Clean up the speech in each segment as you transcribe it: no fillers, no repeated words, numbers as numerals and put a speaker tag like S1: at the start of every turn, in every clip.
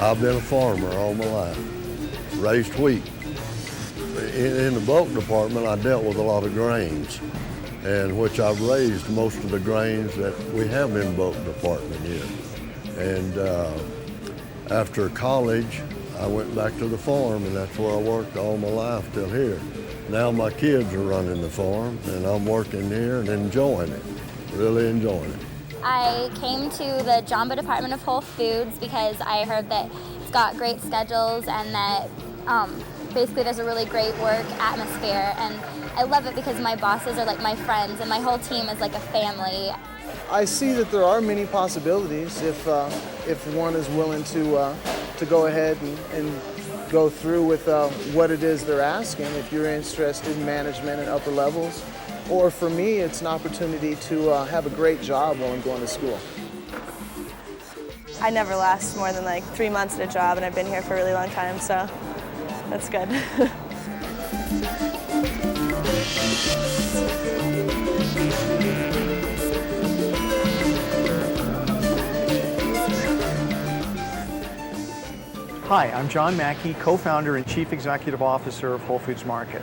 S1: I've been a farmer all my life, raised wheat. In the bulk department, I dealt with a lot of grains, and which I've raised most of the grains that we have in bulk department here. And after college, I went back to the farm, and that's where I worked all my life till here. Now my kids are running the farm, and I'm working here and enjoying it, really enjoying it.
S2: I came to the Jamba Department of Whole Foods because I heard that it's got great schedules and that basically there's a really great work atmosphere, and I love it because my bosses are like my friends and my whole team is like a family.
S3: I see that there are many possibilities if one is willing to go ahead and go through with what it is they're asking. If you're interested in management and upper levels, or for me, it's an opportunity to have a great job while I'm going to school.
S4: I never last more than like 3 months at a job, and I've been here for a really long time, so that's good.
S5: Hi, I'm John Mackey, co-founder and chief executive officer of Whole Foods Market.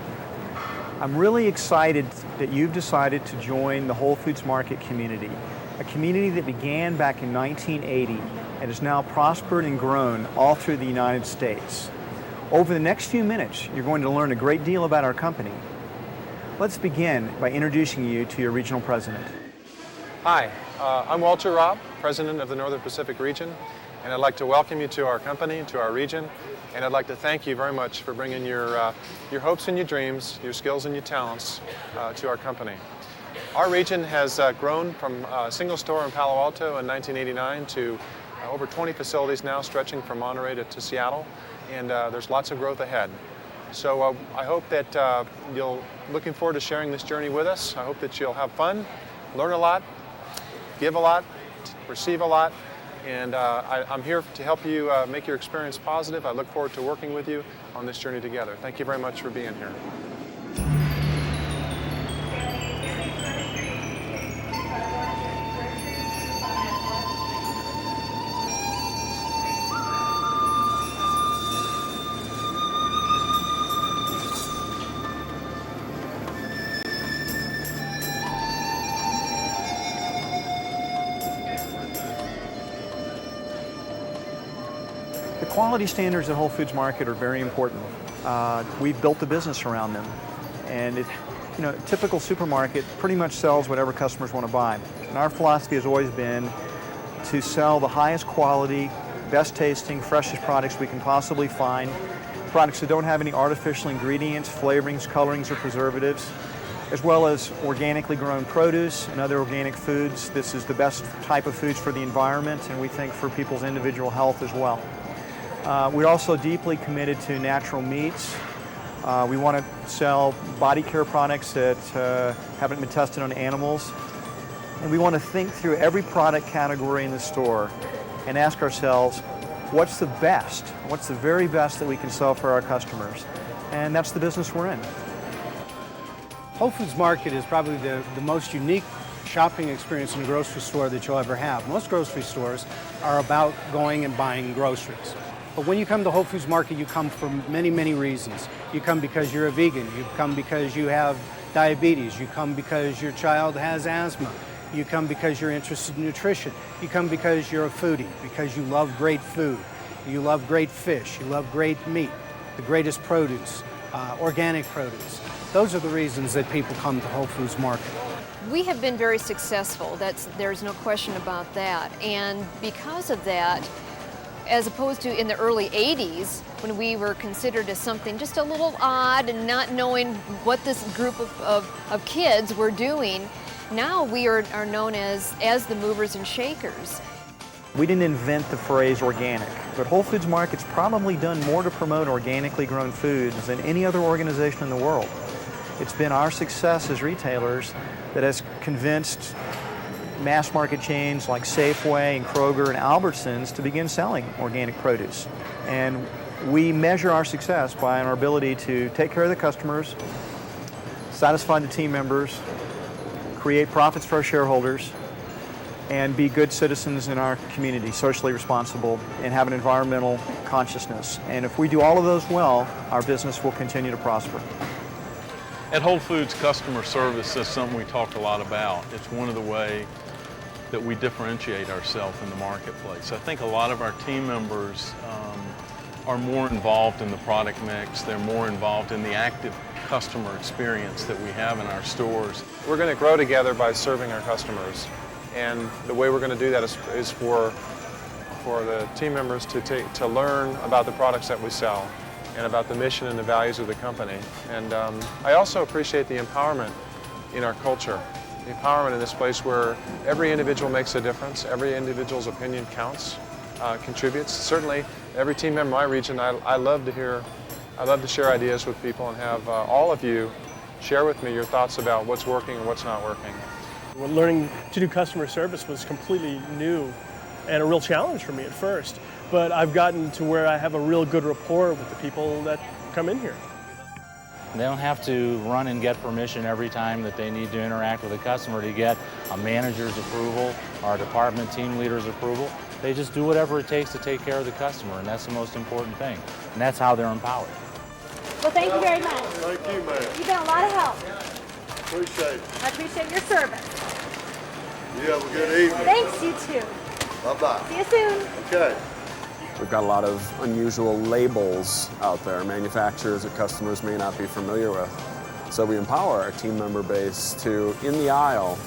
S5: I'm really excited that you've decided to join the Whole Foods Market community, a community that began back in 1980 and has now prospered and grown all through the United States. Over the next few minutes, you're going to learn a great deal about our company. Let's begin by introducing you to your regional president.
S6: Hi, I'm Walter Robb, president of the Northern Pacific region, and I'd like to welcome you to our company, to our region, and I'd like to thank you very much for bringing your hopes and your dreams, your skills and your talents to our company. Our region has grown from a single store in Palo Alto in 1989 to over 20 facilities now, stretching from Monterey to Seattle, and there's lots of growth ahead. So I hope that you'll looking forward to sharing this journey with us. I hope that you'll have fun, learn a lot, give a lot, receive a lot, and I'm here to help you make your experience positive. I look forward to working with you on this journey together. Thank you very much for being here.
S5: The quality standards at Whole Foods Market are very important. We've built a business around them, and a typical supermarket pretty much sells whatever customers want to buy. And our philosophy has always been to sell the highest quality, best tasting, freshest products we can possibly find, products that don't have any artificial ingredients, flavorings, colorings, or preservatives, as well as organically grown produce and other organic foods. This is the best type of foods for the environment, and we think for people's individual health as well. We're also deeply committed to natural meats. We want to sell body care products that haven't been tested on animals. And we want to think through every product category in the store and ask ourselves, what's the best? What's the very best that we can sell for our customers? And that's the business we're in.
S7: Whole Foods Market is probably the most unique shopping experience in a grocery store that you'll ever have. Most grocery stores are about going and buying groceries. But when you come to Whole Foods Market, you come for many, many reasons. You come because you're a vegan. You come because you have diabetes. You come because your child has asthma. You come because you're interested in nutrition. You come because you're a foodie, because you love great food. You love great fish. You love great meat, the greatest produce, organic produce. Those are the reasons that people come to Whole Foods Market.
S8: We have been very successful. There's no question about that. And because of that, as opposed to in the early 80s, when we were considered as something just a little odd and not knowing what this group of kids were doing, now we are known as the movers and shakers.
S5: We didn't invent the phrase organic, but Whole Foods Market's probably done more to promote organically grown foods than any other organization in the world. It's been our success as retailers that has convinced mass market chains like Safeway and Kroger and Albertsons to begin selling organic produce. And we measure our success by our ability to take care of the customers, satisfy the team members, create profits for our shareholders, and be good citizens in our community, socially responsible, and have an environmental consciousness. And if we do all of those well, our business will continue to prosper.
S9: At Whole Foods, customer service is something we talk a lot about. It's one of the ways that we differentiate ourselves in the marketplace. I think a lot of our team members are more involved in the product mix. They're more involved in the active customer experience that we have in our stores.
S6: We're going to grow together by serving our customers. And the way we're going to do that is for the team members to learn about the products that we sell and about the mission and the values of the company. And I also appreciate the empowerment in our culture. The empowerment in this place where every individual makes a difference, every individual's opinion counts, contributes. Certainly, every team member in my region, I love to share ideas with people and have all of you share with me your thoughts about what's working and what's not working.
S10: Learning to do customer service was completely new and a real challenge for me at first, but I've gotten to where I have a real good rapport with the people that come in here.
S11: They don't have to run and get permission every time that they need to interact with a customer to get a manager's approval or a department team leader's approval. They just do whatever it takes to take care of the customer, and that's the most important thing. And that's how they're empowered.
S12: Well, thank you very much.
S1: Thank you, ma'am.
S12: You've been a lot of help.
S1: Appreciate it.
S12: I appreciate your service.
S1: You have a good evening.
S12: Thanks, you too.
S1: Bye-bye.
S12: See you soon.
S1: Okay.
S13: We've got a lot of unusual labels out there, manufacturers that customers may not be familiar with. So we empower our team member base to, in the aisle,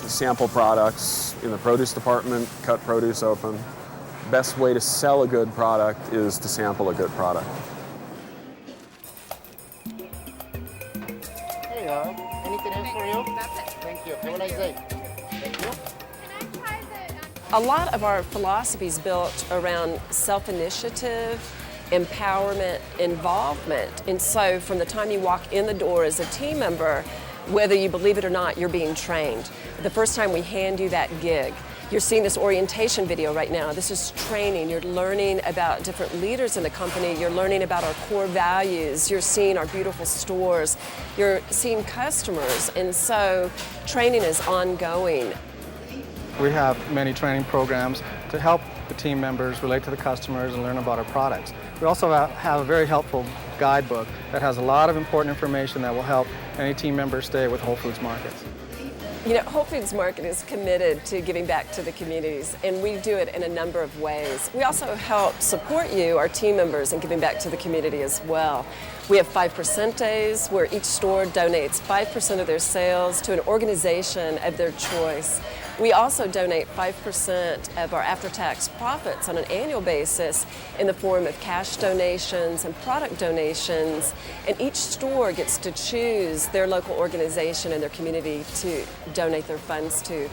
S13: sample products in the produce department, cut produce open. Best way to sell a good product is to sample a good product.
S14: Hey, anything else for you? That's it. Thank you. Have a nice day. Thank you.
S15: A lot of our philosophy is built around self-initiative, empowerment, involvement. And so from the time you walk in the door as a team member, whether you believe it or not, you're being trained. The first time we hand you that gig, you're seeing this orientation video right now. This is training. You're learning about different leaders in the company. You're learning about our core values. You're seeing our beautiful stores. You're seeing customers. And so training is ongoing.
S16: We have many training programs to help the team members relate to the customers and learn about our products. We also have a very helpful guidebook that has a lot of important information that will help any team member stay with Whole Foods Markets.
S15: You know, Whole Foods Market is committed to giving back to the communities, and we do it in a number of ways. We also help support you, our team members, in giving back to the community as well. We have 5% days where each store donates 5% of their sales to an organization of their choice. We also donate 5% of our after-tax profits on an annual basis in the form of cash donations and product donations, and each store gets to choose their local organization and their community to donate their funds to.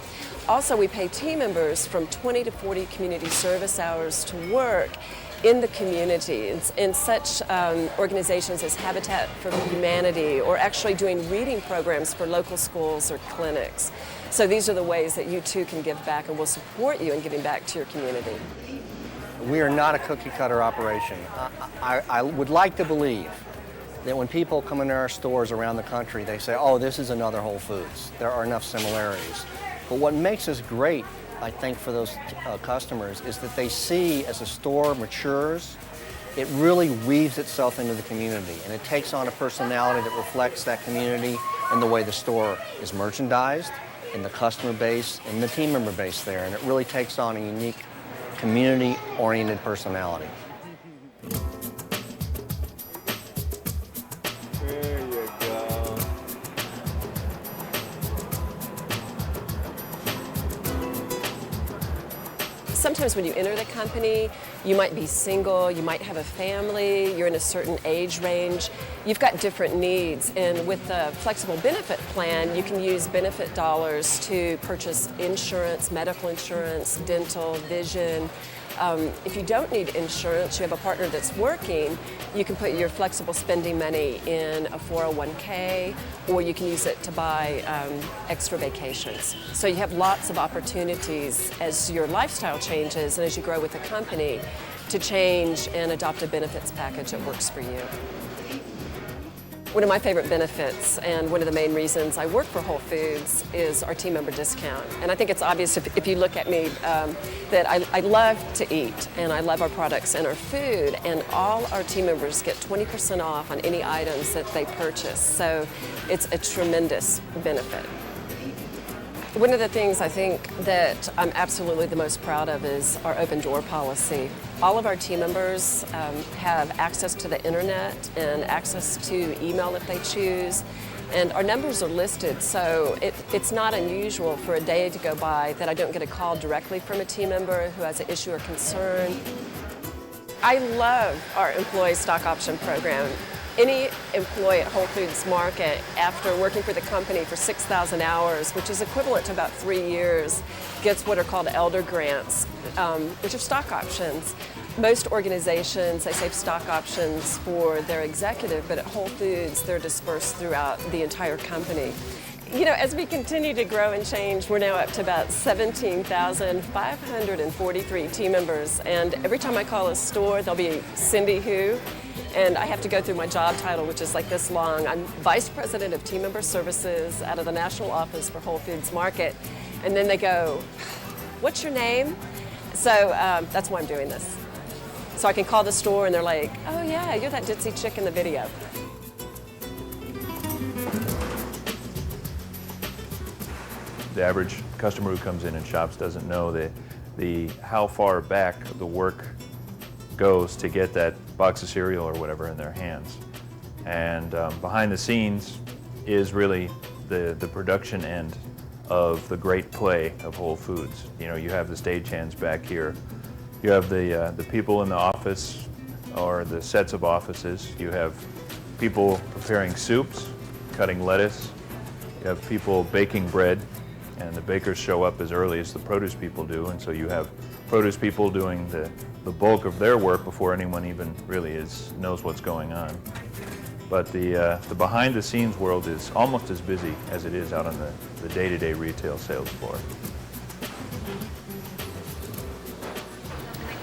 S15: Also, we pay team members from 20 to 40 community service hours to work in the community, in such organizations as Habitat for Humanity, or actually doing reading programs for local schools or clinics. So these are the ways that you too can give back, and we'll support you in giving back to your community.
S17: We are not a cookie cutter operation. I would like to believe that when people come into our stores around the country, they say, oh, this is another Whole Foods. There are enough similarities. But what makes us great, I think, for those customers is that they see as a store matures, it really weaves itself into the community, and it takes on a personality that reflects that community in the way the store is merchandised, in the customer base, and the team member base there, and it really takes on a unique community-oriented personality.
S13: There you go.
S15: sometimes when you enter the company, you might be single, you might have a family, you're in a certain age range, you've got different needs, and with the flexible benefit plan, you can use benefit dollars to purchase insurance, medical insurance, dental, vision. If you don't need insurance, you have a partner that's working, you can put your flexible spending money in a 401k, or you can use it to buy extra vacations. So you have lots of opportunities as your lifestyle changes and as you grow with the company to change and adopt a benefits package that works for you. One of my favorite benefits, and one of the main reasons I work for Whole Foods, is our team member discount. And I think it's obvious if you look at me that I love to eat, and I love our products and our food, and all our team members get 20% off on any items that they purchase. So it's a tremendous benefit. One of the things I think that I'm absolutely the most proud of is our open door policy. All of our team members have access to the internet and access to email if they choose. And our numbers are listed, so it's not unusual for a day to go by that I don't get a call directly from a team member who has an issue or concern. I love our employee stock option program. Any employee at Whole Foods Market, after working for the company for 6,000 hours, which is equivalent to about 3 years, gets what are called elder grants, which are stock options. Most organizations, they save stock options for their executive, but at Whole Foods, they're dispersed throughout the entire company. You know, as we continue to grow and change, we're now up to about 17,543 team members, and every time I call a store, there'll be Cindy who, and I have to go through my job title, which is like this long. I'm Vice President of Team Member Services out of the National Office for Whole Foods Market. And then they go, what's your name? So that's why I'm doing this. So I can call the store and they're like, oh yeah, you're that ditzy chick in the video.
S18: The average customer who comes in and shops doesn't know how far back the work goes to get that box of cereal or whatever in their hands. And behind the scenes is really the production end of the great play of Whole Foods. You know, you have the stagehands back here. You have the people in the office or the sets of offices. You have people preparing soups, cutting lettuce. You have people baking bread, and the bakers show up as early as the produce people do, and so you have produce people doing the bulk of their work before anyone even really knows what's going on. But the behind-the-scenes world is almost as busy as it is out on the day-to-day retail sales floor.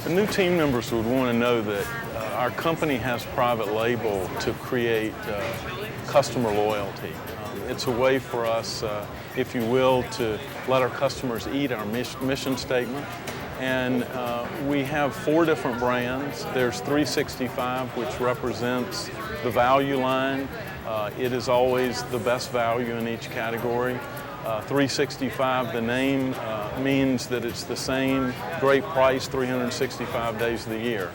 S9: The new team members would want to know that our company has private label to create customer loyalty. It's a way for us, if you will, to let our customers eat our mission statement. And we have 4 different brands. There's 365, which represents the value line. It is always the best value in each category. 365, the name means that it's the same great price 365 days of the year.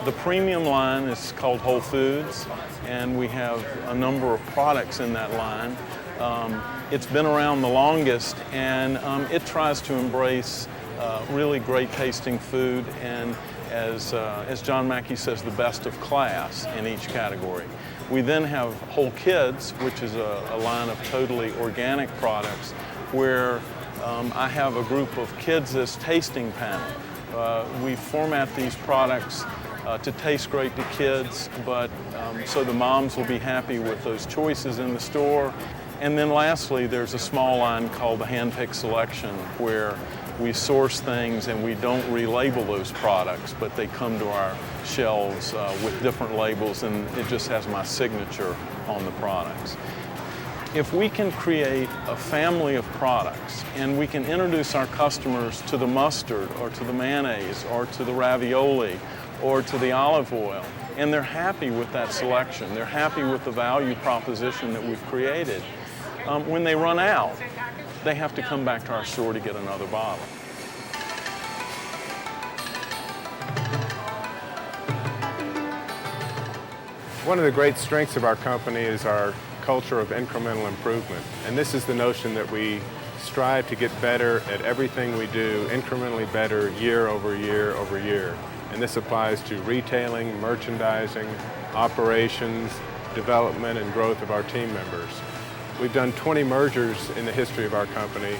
S9: The premium line is called Whole Foods, and we have a number of products in that line. It's been around the longest, and it tries to embrace really great tasting food, and as John Mackey says, the best of class in each category. We then have Whole Kids, which is a line of totally organic products, where I have a group of kids as tasting panel. We format these products to taste great to kids, but so the moms will be happy with those choices in the store. And then lastly, there's a small line called the Handpicked Selection, where we source things and we don't relabel those products, but they come to our shelves with different labels, and it just has my signature on the products. If we can create a family of products and we can introduce our customers to the mustard or to the mayonnaise or to the ravioli or to the olive oil, and they're happy with that selection, they're happy with the value proposition that we've created, when they run out, they have to come back to our store to get another bottle.
S19: One of the great strengths of our company is our culture of incremental improvement. And this is the notion that we strive to get better at everything we do, incrementally better year over year over year. And this applies to retailing, merchandising, operations, development, and growth of our team members. We've done 20 mergers in the history of our company,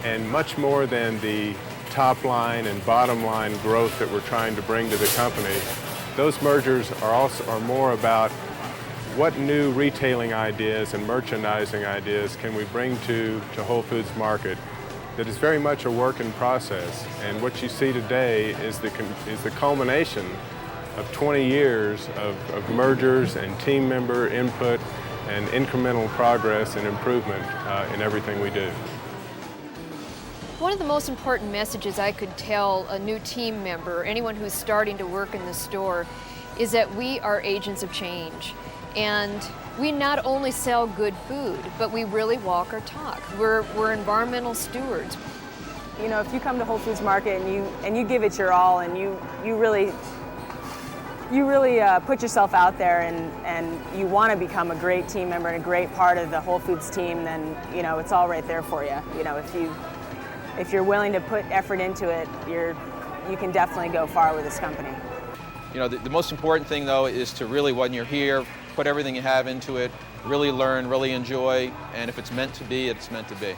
S19: and much more than the top line and bottom line growth that we're trying to bring to the company, those mergers are more about what new retailing ideas and merchandising ideas can we bring to Whole Foods Market that is very much a work in process. And what you see today is the culmination of 20 years of mergers and team member input and incremental progress and improvement in everything we do.
S8: One of the most important messages I could tell a new team member, anyone who's starting to work in the store, is that we are agents of change. And we not only sell good food, but we really walk our talk. We're environmental stewards.
S20: You know, if you come to Whole Foods Market and you give it your all and you really put yourself out there and you want to become a great team member and a great part of the Whole Foods team, then you know it's all right there for you. You know, if you're willing to put effort into it, you can definitely go far with this company.
S21: You know, the most important thing though is to really, when you're here, put everything you have into it, really learn, really enjoy, and if it's meant to be, it's meant to be.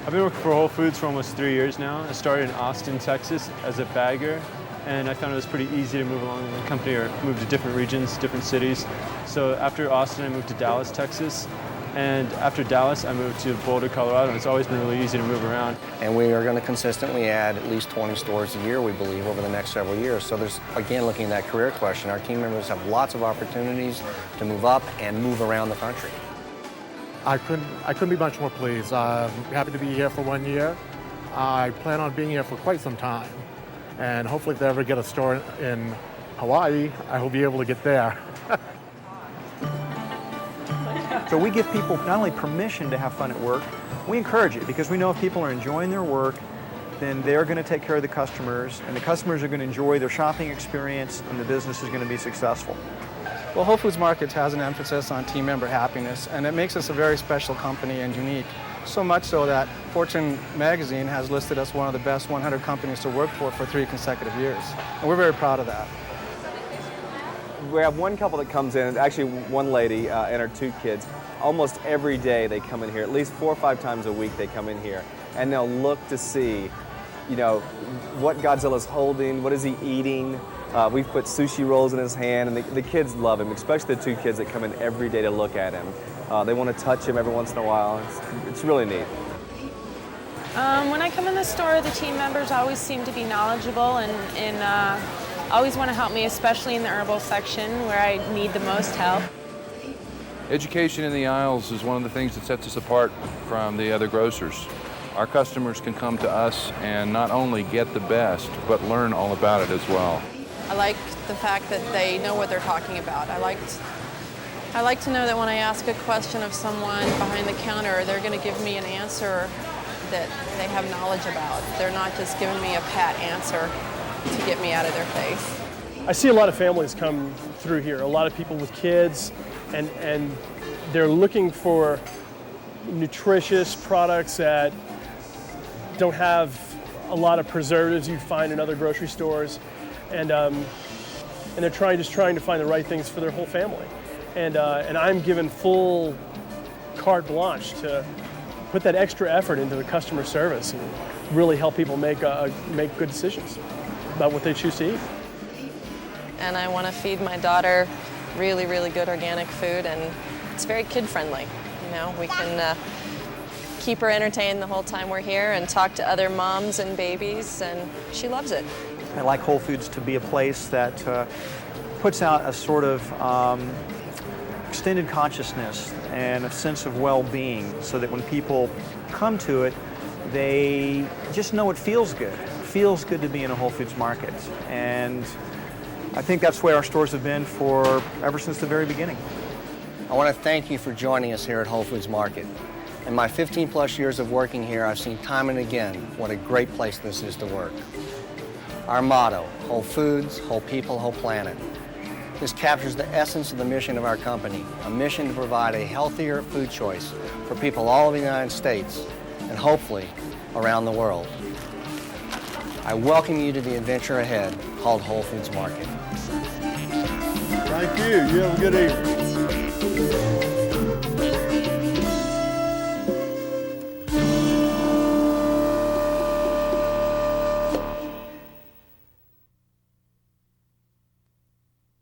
S22: I've been working for Whole Foods for almost 3 years now. I started in Austin, Texas as a bagger, and I found it was pretty easy to move along in the company or move to different regions, different cities. So after Austin, I moved to Dallas, Texas. And after Dallas, I moved to Boulder, Colorado, and it's always been really easy to move around.
S17: And we are going to consistently add at least 20 stores a year, we believe, over the next several years. So there's, again, looking at that career question, our team members have lots of opportunities to move up and move around the country.
S23: I couldn't be much more pleased. I'm happy to be here for 1 year. I plan on being here for quite some time. And hopefully if they ever get a store in Hawaii, I will be able to get there.
S5: So we give people not only permission to have fun at work, we encourage it because we know if people are enjoying their work, then they're going to take care of the customers, and the customers are going to enjoy their shopping experience, and the business is going to be successful.
S16: Well, Whole Foods Markets has an emphasis on team member happiness, and it makes us a very special company and unique. So much so that Fortune magazine has listed us one of the best 100 companies to work for 3 consecutive years. And we're very proud of that.
S24: We have one couple that comes in, actually one lady and her 2 kids. Almost every day they come in here, at least 4 or 5 times a week they come in here, and they'll look to see, you know, what Godzilla's holding, what is he eating. We've put sushi rolls in his hand, and the kids love him, especially the 2 kids that come in every day to look at him. They want to touch him every once in a while. It's really neat.
S25: When I come in the store, the team members always seem to be knowledgeable and always want to help me, especially in the herbal section where I need the most help.
S26: Education in the aisles is one of the things that sets us apart from the other grocers. Our customers can come to us and not only get the best, but learn all about it as well.
S27: I like the fact that they know what they're talking about. I like to know that when I ask a question of someone behind the counter, they're going to give me an answer that they have knowledge about. They're not just giving me a pat answer to get me out of their face.
S10: I see a lot of families come through here, a lot of people with kids, and they're looking for nutritious products that don't have a lot of preservatives you find in other grocery stores, and they're just trying to find the right things for their whole family. And I'm given full carte blanche to put that extra effort into the customer service and really help people make good decisions about what they choose to eat.
S27: And I want to feed my daughter really, really good organic food, and it's very kid-friendly. You know, we can keep her entertained the whole time we're here and talk to other moms and babies, and she loves it.
S5: I like Whole Foods to be a place that puts out a sort of extended consciousness and a sense of well-being so that when people come to it, they just know it feels good. It feels good to be in a Whole Foods Market. And I think that's where our stores have been ever since the very beginning.
S17: I want to thank you for joining us here at Whole Foods Market. In my 15+ years of working here, I've seen time and again what a great place this is to work. Our motto, Whole Foods, Whole People, Whole Planet. This captures the essence of the mission of our company, a mission to provide a healthier food choice for people all over the United States and hopefully around the world. I welcome you to the adventure ahead called Whole Foods Market.
S1: Thank you. You have a good evening.